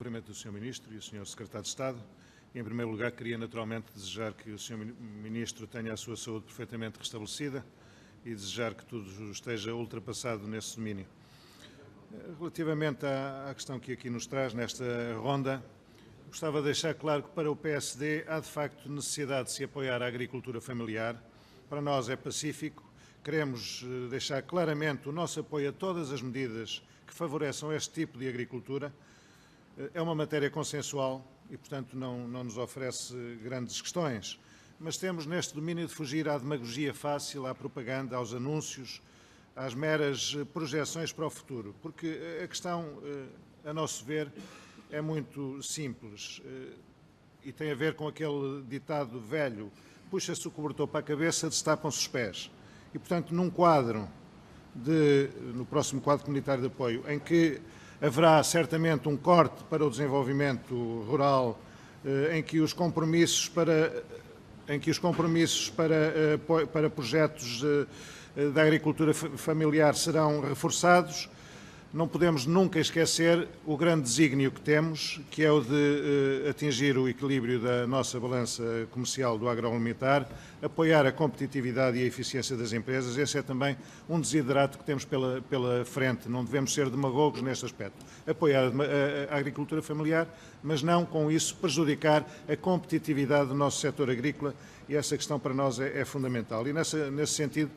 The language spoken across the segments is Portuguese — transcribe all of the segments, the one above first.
Cumprimento do Sr. Ministro e o Sr. Secretário de Estado. Em primeiro lugar, queria naturalmente desejar que o Sr. Ministro tenha a sua saúde perfeitamente restabelecida e desejar que tudo esteja ultrapassado nesse domínio. Relativamente à questão que aqui nos traz nesta ronda, gostava de deixar claro que para o PSD há de facto necessidade de se apoiar a agricultura familiar. Para nós é pacífico. Queremos deixar claramente o nosso apoio a todas as medidas que favoreçam este tipo de agricultura. É uma matéria consensual e, portanto, não nos oferece grandes questões. Mas temos neste domínio de fugir à demagogia fácil, à propaganda, aos anúncios, às meras projeções para o futuro. Porque a questão, a nosso ver, é muito simples e tem a ver com aquele ditado velho: puxa-se o cobertor para a cabeça, destapam-se os pés. E, portanto, no próximo quadro comunitário de apoio, em que haverá certamente um corte para o desenvolvimento rural, em que os compromissos para projetos da agricultura familiar serão reforçados. Não podemos nunca esquecer o grande desígnio que temos, que é o de atingir o equilíbrio da nossa balança comercial do agroalimentar, apoiar a competitividade e a eficiência das empresas. Esse é também um desiderato que temos pela frente. Não devemos ser demagogos neste aspecto. Apoiar a agricultura familiar, mas não com isso prejudicar a competitividade do nosso setor agrícola, e essa questão para nós é fundamental. E nesse sentido,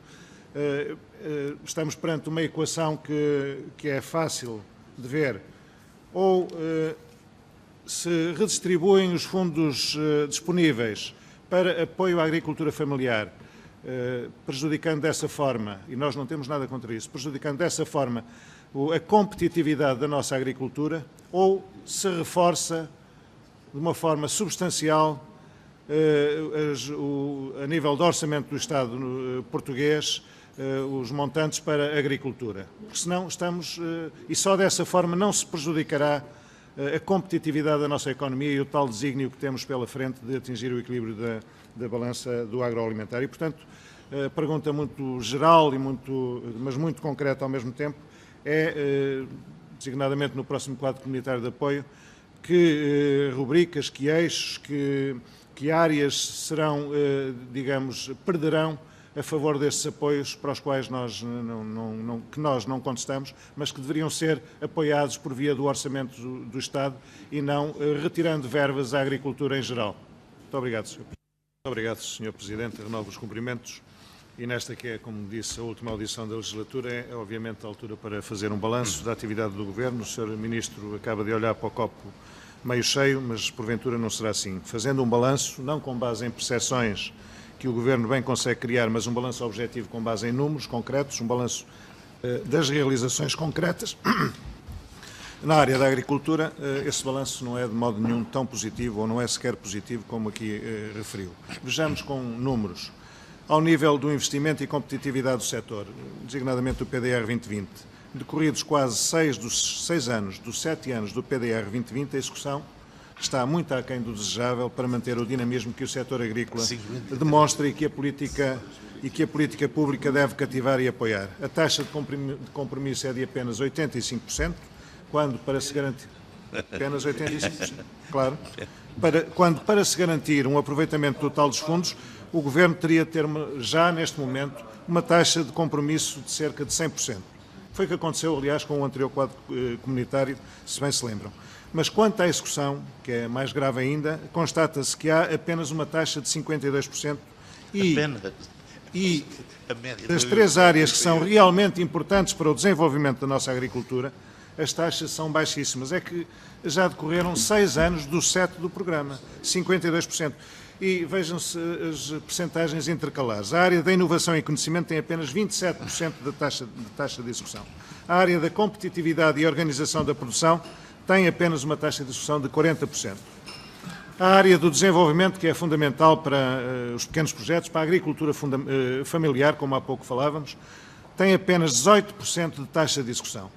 estamos perante uma equação que é fácil de ver. Ou se redistribuem os fundos disponíveis para apoio à agricultura familiar, prejudicando dessa forma, e nós não temos nada contra isso, prejudicando dessa forma a competitividade da nossa agricultura, ou se reforça de uma forma substancial a nível do orçamento do Estado português, os montantes para a agricultura. Porque senão e só dessa forma não se prejudicará a competitividade da nossa economia e o tal desígnio que temos pela frente de atingir o equilíbrio da balança do agroalimentar. E, portanto, a pergunta muito geral, mas muito concreta ao mesmo tempo, é, designadamente no próximo quadro comunitário de apoio, que rubricas, que eixos, que áreas serão, perderão a favor destes apoios para os quais nós não contestamos, mas que deveriam ser apoiados por via do orçamento do Estado e não retirando verbas à agricultura em geral. Muito obrigado, Sr. Presidente. Muito obrigado, Sr. Presidente. Renovo os cumprimentos. E nesta que é, como disse, a última audição da legislatura, é obviamente a altura para fazer um balanço da atividade do Governo. O Sr. Ministro acaba de olhar para o copo meio cheio, mas porventura não será assim. Fazendo um balanço, não com base em percepções que o Governo bem consegue criar, mas um balanço objetivo com base em números concretos, um balanço das realizações concretas. Na área da agricultura, esse balanço não é de modo nenhum tão positivo, ou não é sequer positivo, como aqui referiu. Vejamos com números. Ao nível do investimento e competitividade do setor, designadamente do PDR 2020, decorridos quase 6 anos dos 7 anos do PDR 2020, a execução está muito aquém do desejável para manter o dinamismo que o setor agrícola demonstra e que a política pública deve cativar e apoiar. A taxa de compromisso é de apenas 85%, quando para se garantir... Apenas 85%, claro. Quando para se garantir um aproveitamento total dos fundos, o Governo teria de ter, já neste momento, uma taxa de compromisso de cerca de 100%. Foi o que aconteceu, aliás, com o anterior quadro comunitário, se bem se lembram. Mas quanto à execução, que é mais grave ainda, constata-se que há apenas uma taxa de 52% e das 3 áreas que são realmente importantes para o desenvolvimento da nossa agricultura, as taxas são baixíssimas. É que já decorreram 6 anos do 7 do programa, 52%. E vejam-se as percentagens intercalares. A área da inovação e conhecimento tem apenas 27% da taxa de execução. A área da competitividade e organização da produção tem apenas uma taxa de execução de 40%. A área do desenvolvimento, que é fundamental para os pequenos projetos, para a agricultura familiar, como há pouco falávamos, tem apenas 18% de taxa de execução.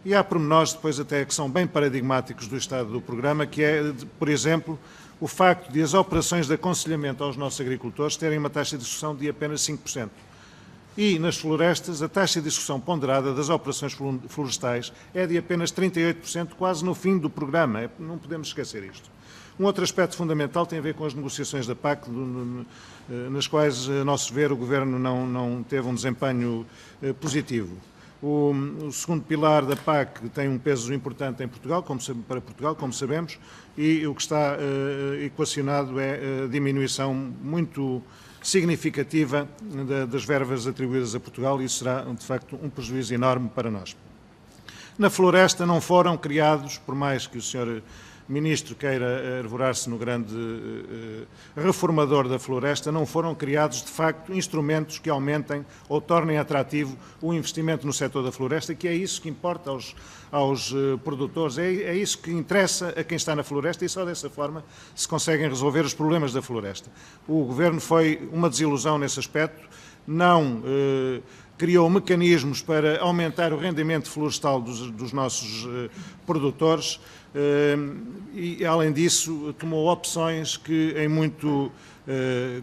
E há pormenores depois até que são bem paradigmáticos do estado do programa, que é, por exemplo, o facto de as operações de aconselhamento aos nossos agricultores terem uma taxa de execução de apenas 5%. E nas florestas, a taxa de execução ponderada das operações florestais é de apenas 38%, quase no fim do programa. Não podemos esquecer isto. Um outro aspecto fundamental tem a ver com as negociações da PAC, nas quais, a nosso ver, o Governo não teve um desempenho positivo. O segundo pilar da PAC tem um peso importante em Portugal, para Portugal, como sabemos, e o que está equacionado é a diminuição muito significativa das verbas atribuídas a Portugal, e isso será, de facto, um prejuízo enorme para nós. Na floresta não foram criados, por mais que o Sr. Ministro queira arvorar-se no grande reformador da floresta, não foram criados, de facto, instrumentos que aumentem ou tornem atrativo o investimento no setor da floresta, que é isso que importa aos produtores, é isso que interessa a quem está na floresta, e só dessa forma se conseguem resolver os problemas da floresta. O Governo foi uma desilusão nesse aspecto, não criou mecanismos para aumentar o rendimento florestal dos nossos produtores, e, além disso, tomou opções que em muito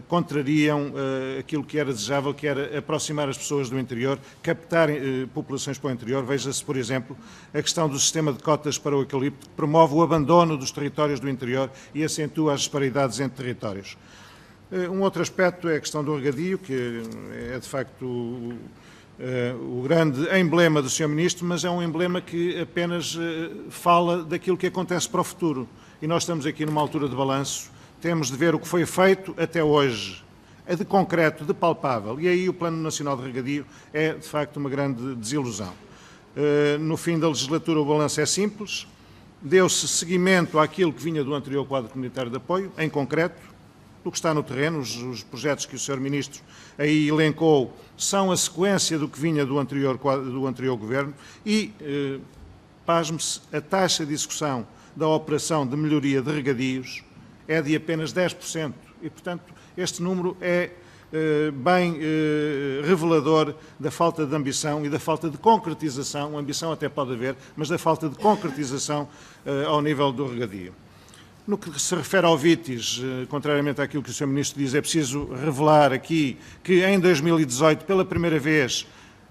contrariam aquilo que era desejável, que era aproximar as pessoas do interior, captar populações para o interior. Veja-se, por exemplo, a questão do sistema de cotas para o eucalipto, que promove o abandono dos territórios do interior e acentua as disparidades entre territórios. Um outro aspecto é a questão do regadio, que é, de facto, o grande emblema do Sr. Ministro, mas é um emblema que apenas fala daquilo que acontece para o futuro. E nós estamos aqui numa altura de balanço, temos de ver o que foi feito até hoje, de concreto, de palpável, e aí o Plano Nacional de Regadio é, de facto, uma grande desilusão. No fim da legislatura o balanço é simples, deu-se seguimento àquilo que vinha do anterior quadro comunitário de apoio, em concreto. O que está no terreno, os projetos que o Sr. Ministro aí elencou, são a sequência do que vinha do anterior Governo e, pasme-se, a taxa de execução da operação de melhoria de regadios é de apenas 10%. E, portanto, este número é bem revelador da falta de ambição e da falta de concretização. Ambição até pode haver, mas da falta de concretização ao nível do regadio. No que se refere ao VITIS, contrariamente àquilo que o Sr. Ministro diz, é preciso revelar aqui que em 2018, pela primeira vez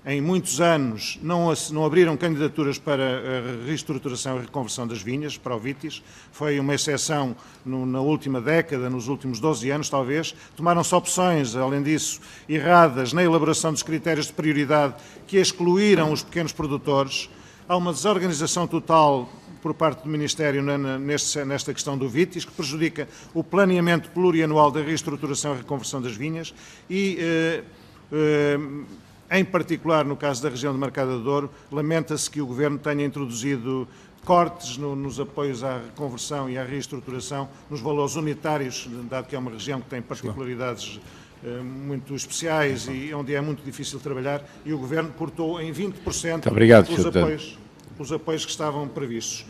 em muitos anos, não abriram candidaturas para a reestruturação e reconversão das vinhas, para o VITIS. Foi uma exceção na última década, nos últimos 12 anos talvez. Tomaram-se opções, além disso, erradas na elaboração dos critérios de prioridade que excluíram os pequenos produtores. Há uma desorganização total por parte do Ministério nesta questão do VITIS, que prejudica o planeamento plurianual da reestruturação e reconversão das vinhas e, em particular, no caso da região de Marcada de Douro, lamenta-se que o Governo tenha introduzido cortes nos apoios à reconversão e à reestruturação, nos valores unitários, dado que é uma região que tem particularidades muito especiais e onde é muito difícil trabalhar, e o Governo cortou em 20% os apoios que estavam previstos.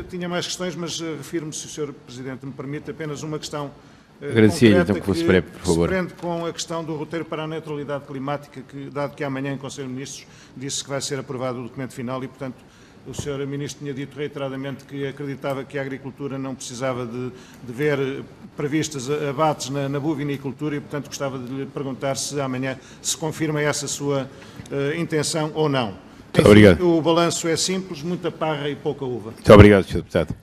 Tinha mais questões, mas refiro-me, se o Sr. Presidente me permite, apenas uma questão concreta então, que fosse breve, por favor. Se prende com a questão do roteiro para a neutralidade climática, dado que amanhã em Conselho de Ministros disse que vai ser aprovado o documento final e, portanto, o Sr. Ministro tinha dito reiteradamente que acreditava que a agricultura não precisava de ver previstas abates na bovinicultura e, portanto, gostava de lhe perguntar se amanhã se confirma essa sua intenção ou não. Muito obrigado. O balanço é simples, muita parra e pouca uva. Muito obrigado, Sr. Deputado.